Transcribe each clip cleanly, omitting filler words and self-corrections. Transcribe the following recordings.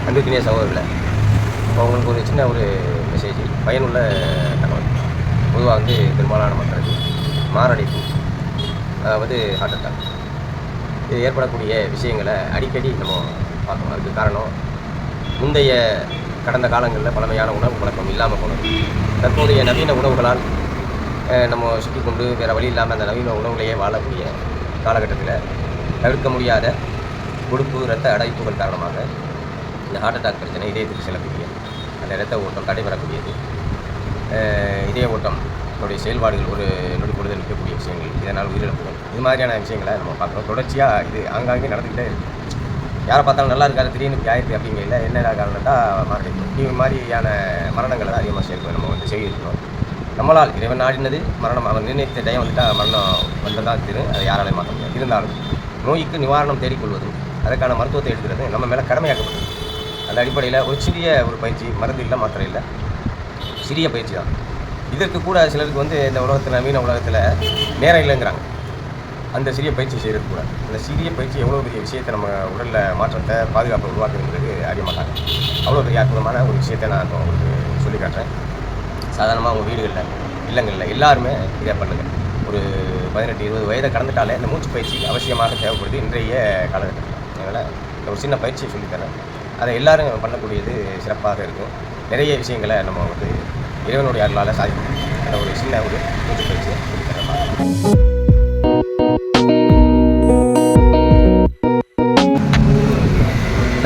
அன்புக்கினிய சகோதரர்களே, இப்போ உங்களுக்கு ஒரு சின்ன ஒரு மெசேஜ், பயனுள்ள தகவல். பொதுவாக பெரும்பாலான மக்களுக்கு மாரடைப்பு, அதாவது ஹார்ட் அட்டாக், இது ஏற்படக்கூடிய விஷயங்களை அடிக்கடி நம்ம பார்க்கணும். அதுக்கு காரணம் முந்தைய கடந்த காலங்களில் பழமையான உணவு பழக்கம் இல்லாமல் போனது. தற்போதைய நவீன உணவுகளால் நம்ம சுற்றிக்கொண்டு வேறு வழி இல்லாமல் அந்த நவீன உணவுகளையே வாழக்கூடிய காலகட்டத்தில் தவிர்க்க முடியாத கொழுப்பு, இரத்த அடைப்புகள் காரணமாக இந்த ஹார்ட் அட்டாக் பிரச்சனை, இதயத்துக்கு செல்லக்கூடிய அந்த இரத்த ஓட்டம் தடைபெறக்கூடியது, இதய ஓட்டம் நம்முடைய செயல்பாடுகள் ஒரு நொடி பொழுது நிற்கக்கூடிய விஷயங்கள், இதனால் உயிரிழப்புகள், இது மாதிரியான விஷயங்களை நம்ம பார்க்குறோம். தொடர்ச்சியாக இது ஆங்காங்கே நடந்துக்கிட்டே இருக்குது. யாரை பார்த்தாலும் நல்லா இருக்காது, திடீர்னு இப்படி ஆயிருக்கு அப்படிங்கிறதுல என்ன காரணம்னா மாரடைப்பு. இது மாதிரியான மரணங்களை தான் அதிகமாக சேர்க்கணும். நம்ம செய்திருக்கிறோம். நம்மளால் இறைவன் நாடினது மரணம், அவன் நிர்ணயித்த டைம் வந்துட்டால் மரணம் வந்ததான் தெரியும். அதை யாராலையும் மாற்ற முடியாது. இருந்தாலும் நோய்க்கு நிவாரணம் தேடிக்கொள்வதும் அதற்கான மருத்துவத்தை எடுக்கிறது நம்ம மேலே கடமையாக்கப்பட்டது. அந்த அடிப்படையில் ஒரு சிறிய ஒரு பயிற்சி, மருந்து இல்லை, மாத்திரை இல்லை, சிறிய பயிற்சி தான். இதற்கு கூட சிலருக்கு இந்த உலகத்தில், நவீன உலகத்தில் நேரம் இல்லைங்கிறாங்க. அந்த சிறிய பயிற்சி செய்கிறது கூட, அந்த சிறிய பயிற்சி எவ்வளோ பெரிய விஷயத்தை நம்ம உடலில் மாற்றத்தை, பாதுகாப்பை உருவாக்குங்கிறது அறிய மாட்டாங்க. அவ்வளோ பெரிய அற்புதமான ஒரு விஷயத்தை நான் இப்போ உங்களுக்கு சொல்லி காட்டுறேன். சாதாரணமாக உங்கள் வீடுகளில், இல்லங்களில் எல்லாருமே இதை பண்ணுங்கள். ஒரு 18-20 வயதை கடந்துட்டாலே இந்த மூச்சு பயிற்சி அவசியமாக தேவைப்படுது இன்றைய காலகட்டத்தில். அதனால் ஒரு சின்ன பயிற்சியை சொல்லித்தரேன். அதை எல்லோரும் பண்ணக்கூடியது சிறப்பாக இருக்கும். நிறைய விஷயங்களை நம்ம இறைவனுடைய அருளால் சாதிக்கணும். அந்த ஒரு சின்ன ஒரு மூச்சு பயிற்சியை சொல்லித்தரேன்.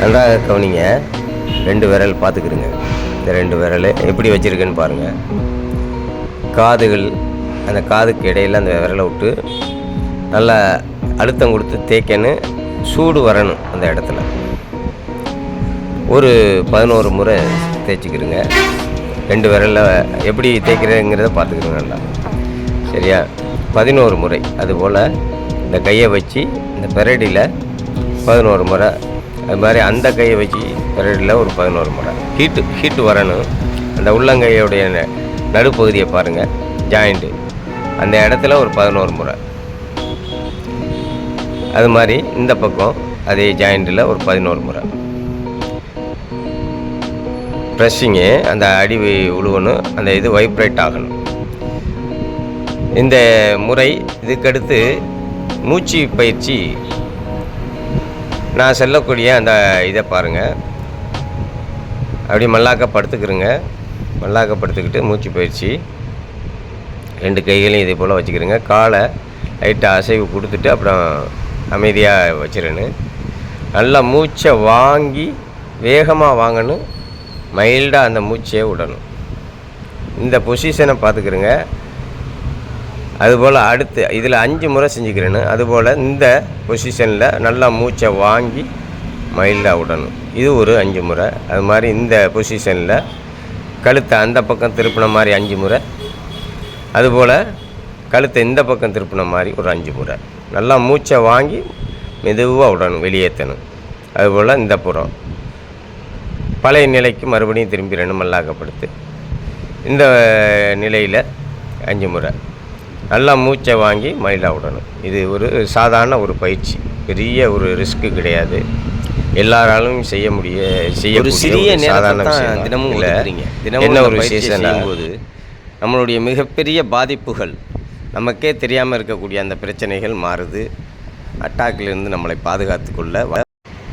நன்றாக கவனிங்க. 2 விரல் பார்த்துக்கிடுங்க. இந்த 2 விரல் எப்படி வச்சுருக்குன்னு பாருங்கள். காதுகள், அந்த காதுக்கு இடையில் அந்த விரலை விட்டு நல்லா அழுத்தம் கொடுத்து தேய்க்கணும். சூடு வரணும் அந்த இடத்துல. ஒரு 11 முறை தேய்ச்சிக்கிடுங்க. 2 விரலில் எப்படி தேய்க்கிறதுங்கிறத பார்த்துக்கிடுங்க நல்லா. சரியா? 11 முறை. அதுபோல் இந்த கையை வச்சு இந்த பெரடியில் 11 முறை, அது மாதிரி அந்த கையை வச்சு பெரடியில் ஒரு 11 முறை. ஹீட்டு வரணும். அந்த உள்ளங்கையுடைய நடுப்பகுதியை பாருங்கள், ஜாயிண்ட்டு, அந்த இடத்துல ஒரு 11 முறை. அது மாதிரி இந்த பக்கம் அதே ஜாயிண்டில் ஒரு 11 முறை. ப்ரெஸ்ஸிங்கு, அந்த அடி உழுவணும், அந்த இது வைப்ரேட் ஆகணும். இந்த முறை. இதுக்கடுத்து மூச்சு பயிற்சி. நான் சொல்லக்கூடிய அந்த இதை பாருங்கள். அப்படி மல்லாக்கப்படுத்துக்கிறேங்க. மல்லாக்கப்படுத்திக்கிட்டு மூச்சு பயிற்சி 2 கைகளையும் இதே போல் வச்சுக்கிறேங்க. காலை லைட்டாக அசைவு கொடுத்துட்டு அப்புறம் அமைதியாக வச்சிடணும். நல்லா மூச்சை வாங்கி வேகமாக வாங்கணும். மைல்டாக அந்த மூச்சையே விடணும். இந்த பொசிஷனை பார்த்துக்கிறேங்க. அதுபோல் அடுத்து இதில் 5 முறை செஞ்சுக்கிறேன்னு. அதுபோல் இந்த பொசிஷனில் நல்லா மூச்சை வாங்கி மைல்டாக விடணும். இது ஒரு 5 முறை. அது மாதிரி இந்த பொசிஷனில் கழுத்தை அந்த பக்கம் திருப்பின மாதிரி 5 முறை. அதுபோல் கழுத்தை இந்த பக்கம் திருப்பின மாதிரி ஒரு 5 முறை. நல்லா மூச்சை வாங்கி மெதுவாக விடணும், வெளியேற்றணும். அதுபோல் இந்த புறம் பழைய நிலைக்கு மறுபடியும் திரும்பிடணும். மல்லாக்கப்படுத்து இந்த நிலையில் 5 முறை. நல்லா மூச்சை வாங்கி மைல்டாக விடணும். இது ஒரு சாதாரண ஒரு பயிற்சி, பெரிய ஒரு ரிஸ்க்கு கிடையாது. எல்லாராலும் செய்ய ஒரு சிறிய சாதாரண விஷயம். தினமும் என்ன ஒரு விசேஷம் போது நம்மளுடைய மிகப்பெரிய பாதிப்புகள், நமக்கே தெரியாமல் இருக்கக்கூடிய அந்த பிரச்சனைகள் மாறுது. அட்டாக்கிலிருந்து நம்மளை பாதுகாத்து கொள்ள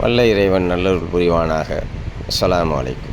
வல்ல இறைவன் நல்லொரு புரிவானாக. அஸ்ஸலாமு அலைக்கும்.